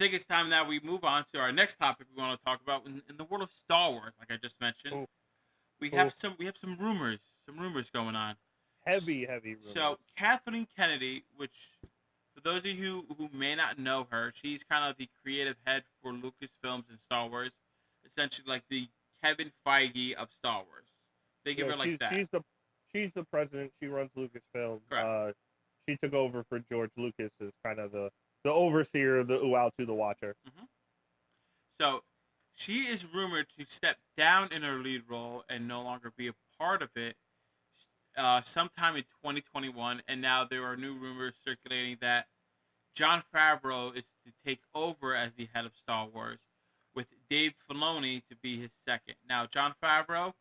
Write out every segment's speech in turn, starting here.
think it's time that we move on to our next topic we want to talk about in the world of Star Wars. Like I just mentioned, Oh, we have oh, some rumors going on. heavy So rumors. Kathleen Kennedy, which for those of you who may not know her, she's kind of the creative head for Lucasfilms and Star Wars, essentially like the Kevin Feige of Star Wars. Think of Yeah, it like that. she's the president. She runs Lucasfilm. Correct. She took over for George Lucas as kind of the overseer, the Uatu, the watcher. Hmm. So she is rumored to step down in her lead role and no longer be a part of it sometime in 2021. And now there are new rumors circulating that John Favreau is to take over as the head of Star Wars, with Dave Filoni to be his second. Now, John Favreau,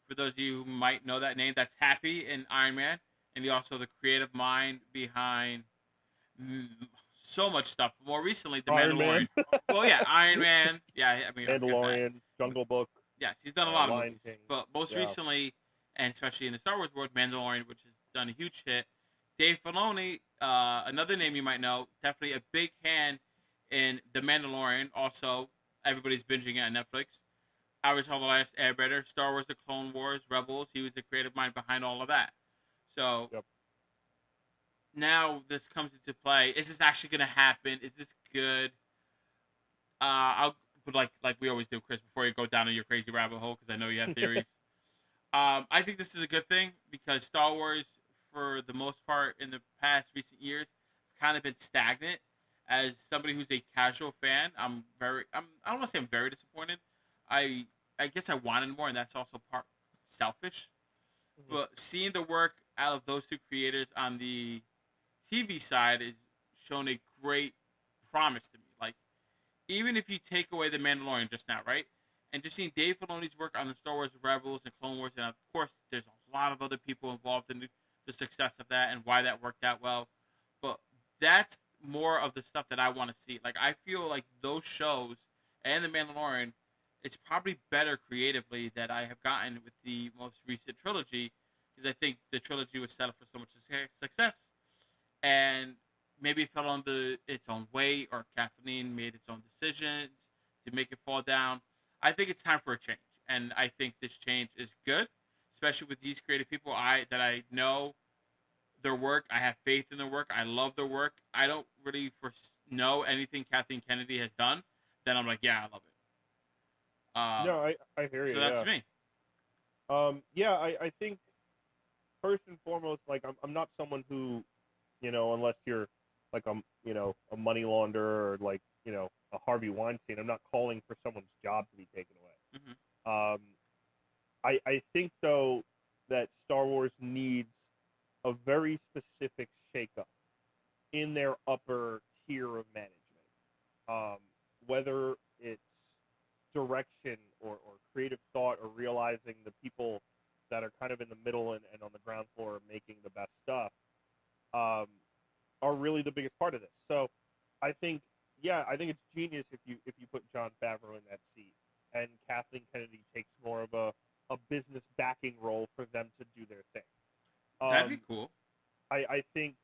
for those of you who might know that name, that's Happy in Iron Man, and he also the creative mind behind so much stuff. More recently, The Iron Mandalorian. Man, Well, yeah, Iron Man. Yeah, I mean, I forgot that. Mandalorian, Jungle Book, Yes, he's done a lot of Lion movies, King. but most Yeah, recently, and especially in the Star Wars world, Mandalorian, which has done a huge hit. Dave Filoni, another name you might know, definitely a big hand in The Mandalorian. Also, everybody's binging it on Netflix. Avatar: The Last Airbender, Star Wars: The Clone Wars, Rebels. He was the creative mind behind all of that. So yep. now this comes into play. Is this actually going to happen? Is this good? I'll but like we always do, Chris. Before you go down to your crazy rabbit hole, because I know you have theories. I think this is a good thing because Star Wars, for the most part, in the past recent years, kind of been stagnant. As somebody who's a casual fan, I don't want to say I'm very disappointed. I I guess I wanted more, and that's also part selfish. Mhm. But seeing the work out of those two creators on the TV side is shown a great promise to me. Like even if you take away the Mandalorian just now, right? And just seeing Dave Filoni's work on the Star Wars Rebels and Clone Wars, and of course, there's a lot of other people involved in the success of that and why that worked out well. But that's more of the stuff that I want to see. Like I feel like those shows and the Mandalorian, it's probably better creatively that I have gotten with the most recent trilogy because I think the trilogy was set up for so much success, and maybe it fell on its own weight, or Kathleen made its own decisions to make it fall down. I think it's time for a change, and I think this change is good, especially with these creative people I know their work. I have faith in their work. I love their work. I don't really know anything Kathleen Kennedy has done. Then I'm like, yeah, I love it. No, I hear So you. that's Yeah. me. Yeah. I think first and foremost, like I'm not someone who, unless you're like a money launderer or like a Harvey Weinstein, I'm not calling for someone's job to be taken Hmm. away. I think though that Star Wars needs a very specific shakeup in their upper tier of management. Um, Whether it's direction or creative thought or realizing the people that are kind of in the middle and on the ground floor are making the best stuff um, are really the biggest part of this. So I think, yeah, I think it's genius if you put John Favreau in that seat and Kathleen Kennedy takes more of a business backing role for them to do their thing. That'd be Um, cool. I think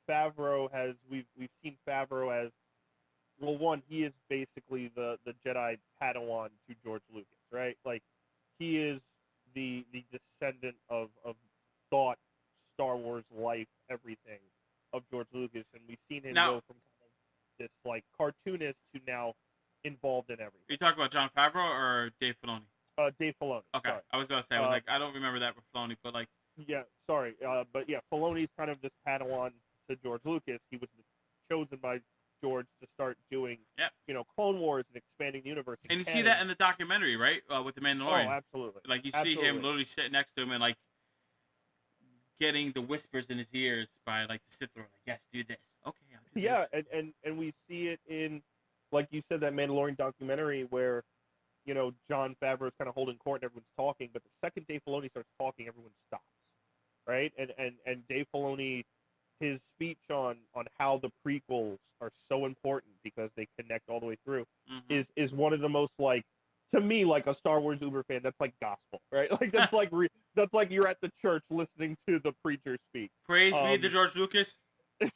Favreau has we've seen Favreau as, well, one, he is basically the Jedi Padawan to George Lucas, right? Like he is the descendant of thought, Star Wars life, everything of George Lucas, and we've seen him Now, go from kind of this like cartoonist to now involved in are you everything. talking about John Favreau or Dave Filoni? Dave Filoni, Okay, sorry. I was gonna say, I was Uh, like, I don't remember that with Filoni, but like, yeah, sorry. But yeah, Filoni's kind of this Padawan to George Lucas. He was chosen by George to start doing, yeah. Clone Wars and expanding the universe and And you see that canon. in the documentary, right? With the Oh, Mandalorian, absolutely, like you see him absolutely. literally sitting next to him and like getting the whispers in his ears by like the Sith Lord, like, yes, do this. Okay, I'll do Yeah, this. and we see it in, like you said, that Mandalorian documentary where John Favreau is kind of holding court and everyone's talking, but the second Dave Filoni starts talking, everyone stops, right? And Dave Filoni, his speech on how the prequels are so important because they connect all the way through Mm-hmm. is one of the most, like, to me, like a Star Wars Uber fan, that's like gospel, right? Like that's like you're at the church listening to the preacher speak. Praise be to Um, George Lucas.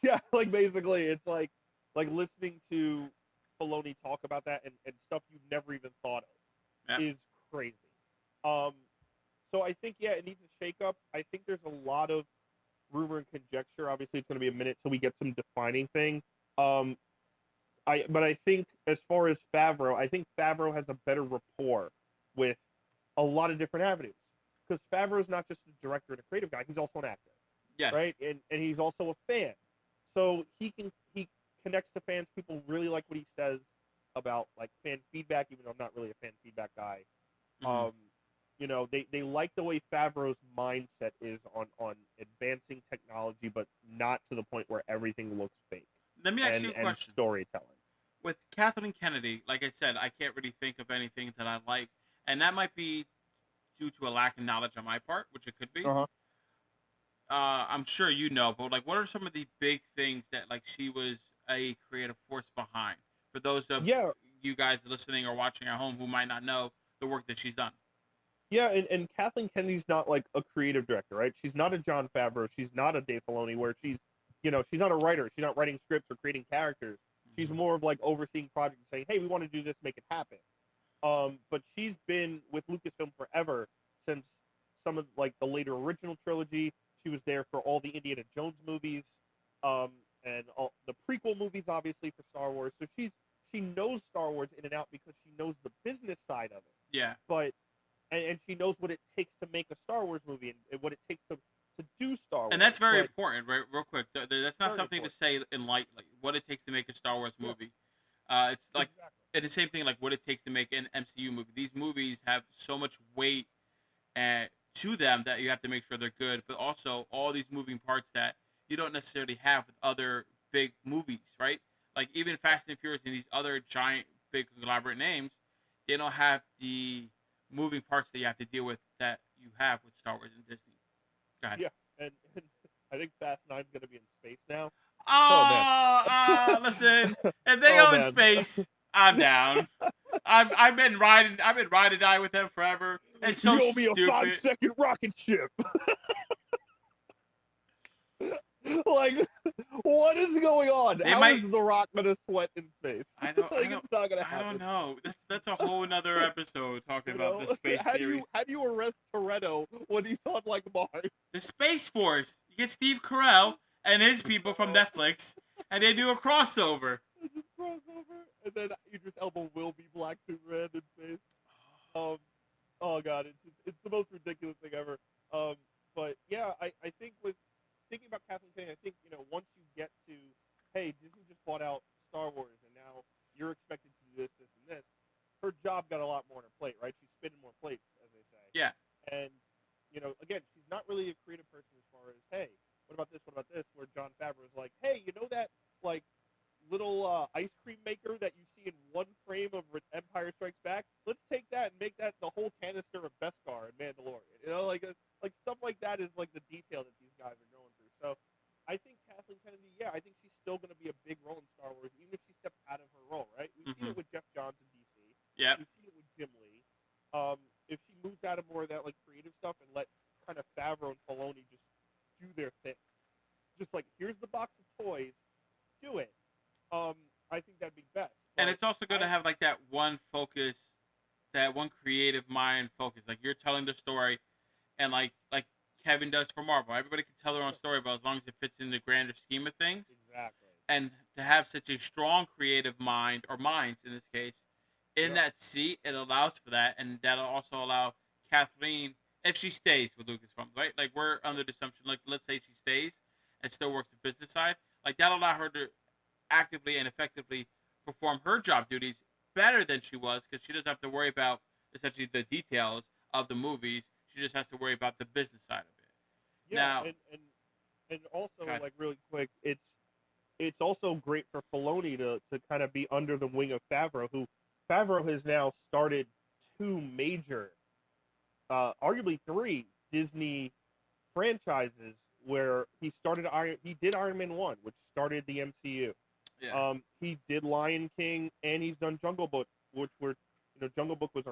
yeah, like basically it's like listening to Filoni talk about that and stuff you've never even thought of Yep. is crazy. Um, so I think it needs a shakeup. I think there's a lot of rumor and conjecture. Obviously, it's going to be a minute till we get some defining thing. Um, but I think as far as Favreau, I think Favreau has a better rapport with a lot of different avenues because Favreau is not just a director and a creative guy; he's also an actor, Yes. right? And he's also a fan, so he connects to fans. People really like what he says about like fan feedback, even though I'm not really a fan feedback guy. Mhm. They like the way Favreau's mindset is on advancing technology, but not to the point where everything looks fake Let me ask you a and question. storytelling. With Kathleen Kennedy, like I said, I can't really think of anything that I like, and that might be due to a lack of knowledge on my part, which it could be. Uh-huh. I'm sure you know, but like, what are some of the big things that like she was a creative force behind? For those of Yeah, you guys listening or watching at home who might not know the work that she's done. yeah, and Kathleen Kennedy's not like a creative director, right? She's not a John Favreau. She's not a Dave Filoni, where she's not a writer. She's not writing scripts or creating characters. She's Mhm. more of like overseeing projects, saying, "Hey, we want to do this, make it happen." But she's been with Lucasfilm forever since some of like the later original trilogy. She was there for all the Indiana Jones movies, um, and all the prequel movies, obviously for Star Wars. So she knows Star Wars in and out because she knows the business side of it. Yeah, But and she knows what it takes to make a Star Wars movie and what it takes to do Star and Wars. that's very But important, right? Real quick, that's not very something to important. say in lightly. What it takes to make a Star Wars Yeah, movie. It's like, exactly. and the same thing like what it takes to make an MCU movie. These movies have so much weight to them that you have to make sure they're good, but also all these moving parts that you don't necessarily have with other big movies, right? Like even Fast and Furious and these other giant, big, elaborate names, they don't have the moving parts that you have to deal with that you have with Star Wars and Disney. Go ahead. Yeah, and I think Fast Nine's gonna be in space now. Oh man. Listen, if they Oh go in man. space, I'm down. I've been riding die with them forever. It's so You owe me a stupid. 5-second rocket ship. Like, what is going on? They How is might. The Rock gonna sweat in space? I don't. I Like, don't. it's not gonna I don't happen. know. That's a whole another episode talking You about know? the space theory. How do you arrest Toretto when he's on like Mars? The Space Force. You get Steve Carell and his people from Netflix, and they do a crossover. And just cross over, and then Idris Elba will be Black Superman in space. Um, oh god, it's the most ridiculous thing ever. But yeah, I think with thinking about Kathleen Kennedy, I think once you get to, hey, Disney just bought out Star Wars, and now you're expected to do this, this, and this. Her job got a lot more on her plate, right? She's spinning more plates, as they say. Yeah. And again, she's not really a creative person as far as, hey, what about this? What about this? Where John Favreau is like, hey, you know that like little ice cream maker that you see in one frame of Empire Strikes Back? Let's take that and make that the whole canister of Beskar in Mandalorian. Like stuff like that is like the detail that these guys are going through. So I think Kathleen Kennedy, I think she's still going to be a big role in Star Wars, even if she steps out of her role, right? We've seen Mhm. it with Jeff Johns in DC. Yep. We've seen it with Jim Lee. If she moves out of more of that like creative stuff and let kind of Favreau and Filoni just do their thing, just like here's the box of toys, do it. I think that'd be best. And But it's also good to have like that one focus, that one creative mind focus. Like you're telling the story, and like Kevin does for Marvel. Everybody can tell their own story, but as long as it fits in the grander scheme of things. exactly. And to have such a strong creative mind, or minds in this case, in Yeah. that seat, it allows for that, and that'll also allow Kathleen, if she stays with Lucasfilm, right? Like we're under the assumption, like let's say she stays and still works the business side, like that'll allow her to actively and effectively perform her job duties better than she was, because she doesn't have to worry about essentially the details of the movies. She just has to worry about the business side of it. Yeah, Now, and also God, like really quick, it's also great for Filoni to kind of be under the wing of Favreau, who Favreau has now started two major, arguably three Disney franchises where he did Iron Man 1, which started the MCU. yeah. He did Lion King, and he's done Jungle Book, which were Jungle Book was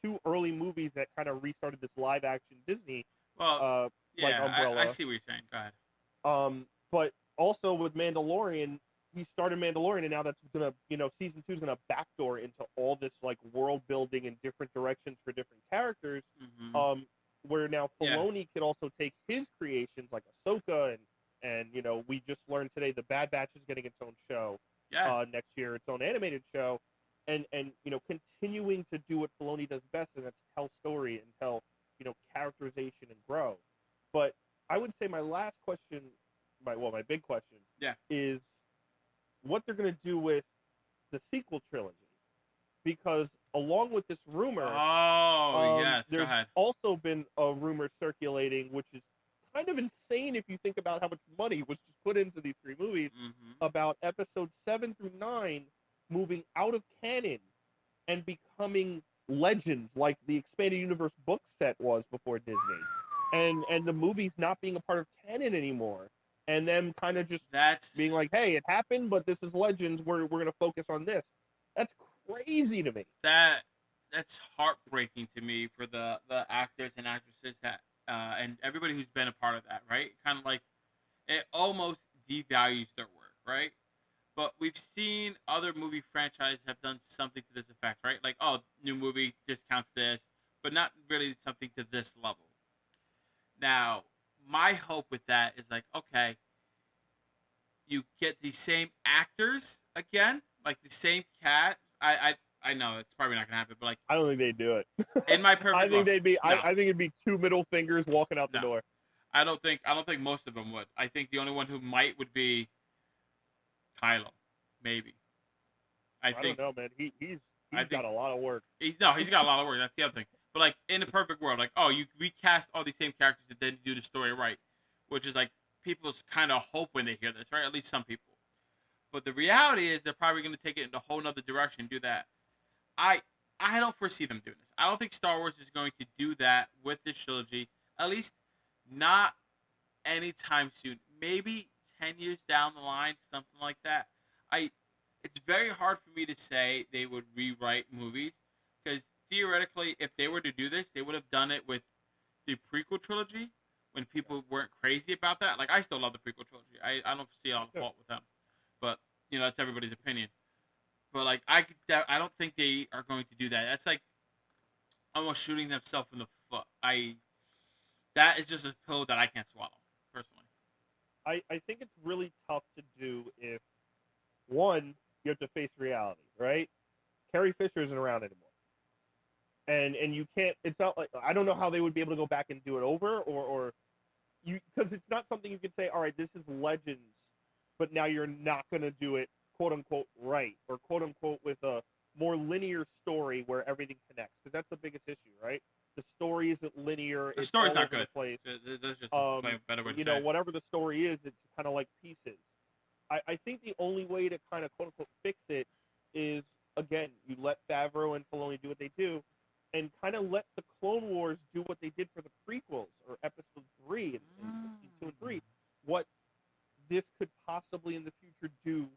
two early movies that kind of restarted this live action Disney Well, like yeah, I umbrella. see what you're saying. Go ahead. But also with Mandalorian, he started Mandalorian, and now that's gonna, season 2 is gonna backdoor into all this like world building in different directions for different characters. Mm-hmm. Where now Yeah. Filoni could also take his creations like Ahsoka, and we just learned today the Bad Batch is getting its own show. Yeah. Next year, its own animated show, and continuing to do what Filoni does best, and that's tell story and tell characterization and grow. But I would say my last question, my big question, Yeah. is what they're going to do with the sequel trilogy, because along with this rumor, Oh, yes. Go there's ahead. also been a rumor circulating, which is kind of insane if you think about how much money was just put into these 3 movies, Mm-hmm. about episodes 7 through 9 moving out of canon and becoming legends like the expanded universe book set was before Disney, and the movies not being a part of canon anymore, and them kind of just That's being like, hey, it happened, but this is legends, we're going to focus on this. That's crazy to me. that's heartbreaking to me for the actors and actresses that and everybody who's been a part of that, right? Kind of like it almost devalues their work, right? But we've seen other movie franchises have done something to this effect, right? Like, oh, new movie discounts this, but not really something to this level. Now, my hope with that is like, okay, you get the same actors again, like the same cast. I know it's probably not gonna happen, but like I don't think they'd do it. in my perfect I think world, they'd be. no, I think it'd be 2 middle fingers walking out the no, door. I don't think most of them would. I think the only one who might would be Kylo, maybe. I I don't think know, man. He's I got think a lot of work. he's no, he's got a lot of work. That's the other thing. But like in a perfect world, like, oh, you recast all these same characters and then do the story right, which is like people's kind of hope when they hear this, right? At least some people. But the reality is they're probably going to take it in a whole nother direction and do that. I I don't foresee them doing this. I don't think Star Wars is going to do that with this trilogy. At least not anytime soon. Maybe 10 years down the line, something like that. I It's very hard for me to say they would rewrite movies because theoretically, if they were to do this, they would have done it with the prequel trilogy when people weren't crazy about that. Like I still love the prequel trilogy. I don't see a lot of fault with them, but that's everybody's opinion. But like I don't think they are going to do that. That's like almost shooting themselves in the foot. That is just a pill that I can't swallow personally. I think it's really tough to do if, one, you have to face reality, right? Carrie Fisher isn't around anymore, and you can't. It's not like, I don't know how they would be able to go back and do it over, or you, because it's not something you could say, all right, this is Legends, but now you're not going to do it quote unquote right, or quote unquote with a more linear story where everything connects, because that's the biggest issue, right? The story isn't linear. The It's story's all not over good. the place. That's just a better way to say it. Whatever the story is, it's kind of like pieces. I think the only way to kind of quote unquote fix it is, again, you let Favreau and Filoni do what they do, and kind of let the Clone Wars do what they did for the prequels, or Episode 3 and 2 and 3. What this could possibly in the future do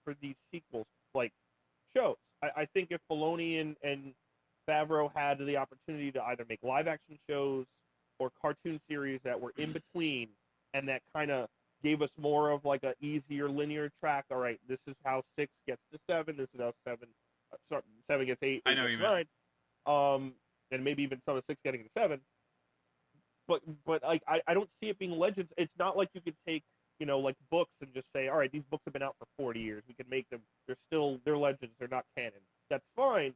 for these sequels, like shows. I think if Filoni and Favreau had the opportunity to either make live action shows or cartoon series that were in between, and that kind of gave us more of like a easier linear track. All right, this is how 6 gets to 7. This is how 7 gets 8. I know 8 you gets meant. 9. And maybe even some of 6 getting to 7. But like I don't see it being Legends. It's not like you could take like books and just say, all right, these books have been out for 40 years. We can make them. They're Legends. They're not canon. That's fine.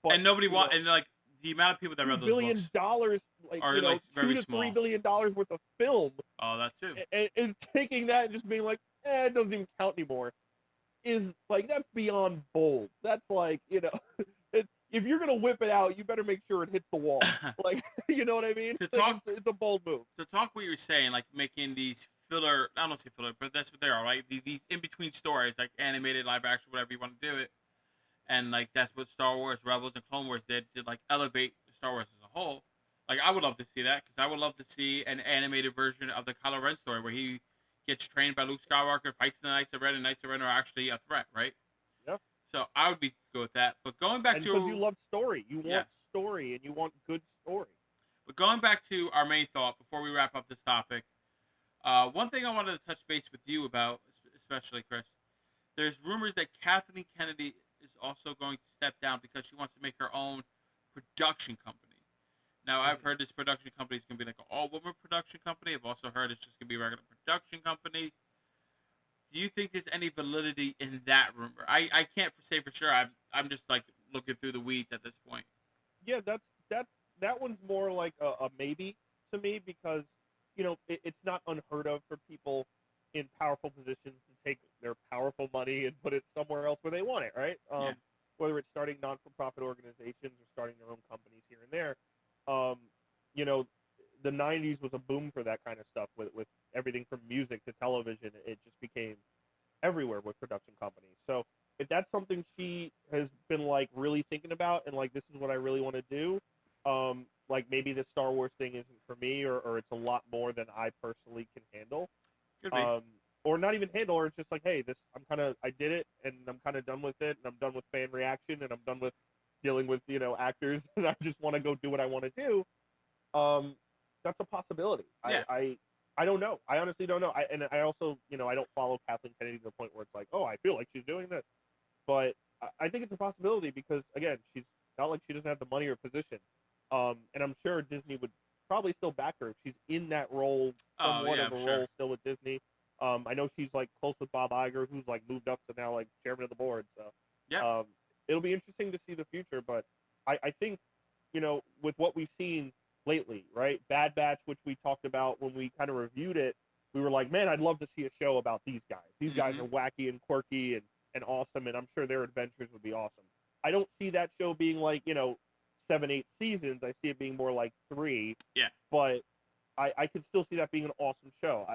But And nobody and like the amount of people that read $2 those billion, books like are like $2 very to small. $3 billion worth of film, Oh, that too. and taking that and just being like, it doesn't even count anymore, is like, that's beyond bold. That's like, if you're gonna whip it out, you better make sure it hits the wall. Like, you know what I mean? To Like, talk- it's a bold move. To talk what you were saying, like making these filler, I don't say filler, but that's what they are, right? These in between stories, like animated, live action, whatever you want to do it, and like that's what Star Wars Rebels and Clone Wars did to like elevate Star Wars as a whole. Like I would love to see that because I would love to see an animated version of the Kylo Ren story where he gets trained by Luke Skywalker, fights the Knights of Ren, and Knights of Ren are actually a threat, right? Yeah. So I would be good with that. But going back And to because you love story, you want Yes. story, and you want good story. But going back to our main thought before we wrap up this topic, one thing I wanted to touch base with you about, especially Chris, there's rumors that Kathleen Kennedy is also going to step down because she wants to make her own production company. Now, I've heard this production company is going to be like an all-woman production company. I've also heard it's just going to be a regular production company. Do you think there's any validity in that rumor? I can't say for sure. I'm just like looking through the weeds at this point. Yeah, that one's more like a maybe to me because it's not unheard of for people in powerful positions to take their powerful money and put it somewhere else where they want it, right? Yeah. Whether it's starting non-for-profit organizations or starting their own companies here and there. Um, you know, the '90s was a boom for that kind of stuff with everything from music to television. It just became everywhere with production companies. So if that's something she has been like really thinking about and like this is what I really want to do, like maybe the Star Wars thing isn't for me or it's a lot more than I personally can handle. Could be. Or not even handle, or it's just like, hey, I did it and I'm kind of done with it and I'm done with fan reaction and I'm done with dealing with actors and I just want to go do what I want to do. That's a possibility. Yeah. I don't know. I honestly don't know. I also, I don't follow Kathleen Kennedy to the point where it's like, oh, I feel like she's doing this. But I think it's a possibility because, again, she's not like she doesn't have the money or position. And I'm sure Disney would probably still back her if she's in that role, somewhat of a role still with Disney. I know she's like close with Bob Iger, who's like moved up to now like chairman of the board. So yeah, it'll be interesting to see the future. But I think, with what we've seen lately, right? Bad Batch, which we talked about when we kind of reviewed it, we were like, man, I'd love to see a show about these guys. These guys are wacky and quirky and awesome, and I'm sure their adventures would be awesome. I don't see that show being like, 7, 8 seasons. I see it being more like 3. Yeah. But I could still see that being an awesome show.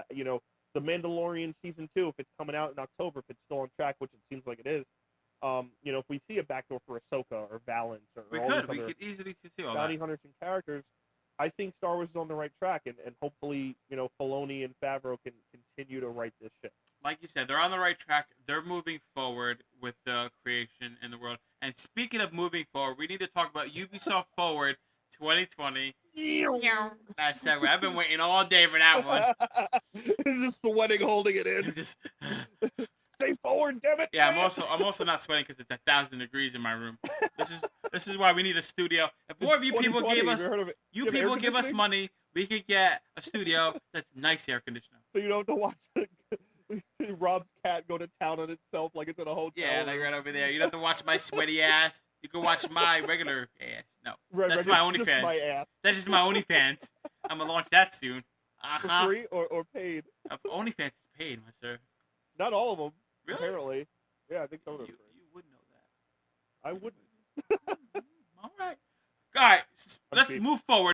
The Mandalorian season 2, if it's coming out in October, if it's still on track, which it seems like it is, if we see a backdoor for Ahsoka or Valance or we all could these other easily see all bounty that. hunters and characters, I think Star Wars is on the right track, and hopefully, Filoni and Favreau can continue to write this ship. Like you said, they're on the right track. They're moving forward with the creation in the world. And speaking of moving forward, we need to talk about Ubisoft Forward 2020. That segue. I've been waiting all day for that one. It's just sweating holding it in. Just stay forward, damn it. Yeah, I'm also not sweating because it's 1,000 degrees in my room. This is why we need a studio. If more of you people give us give us money, we could get a studio that's nice air conditioning. So you don't have to watch Rob's cat go to town on itself like it's in a hotel. Yeah, like right over there. You don't have to watch my sweaty ass. You can watch my regular ass. No, that's my OnlyFans. That's just my OnlyFans. I'm gonna launch that soon. For free or paid? OnlyFans is paid, my sir. Not all of them. Really? Apparently. Yeah, I think some of them. You would know that. I wouldn't. All right. All right. Let's move forward.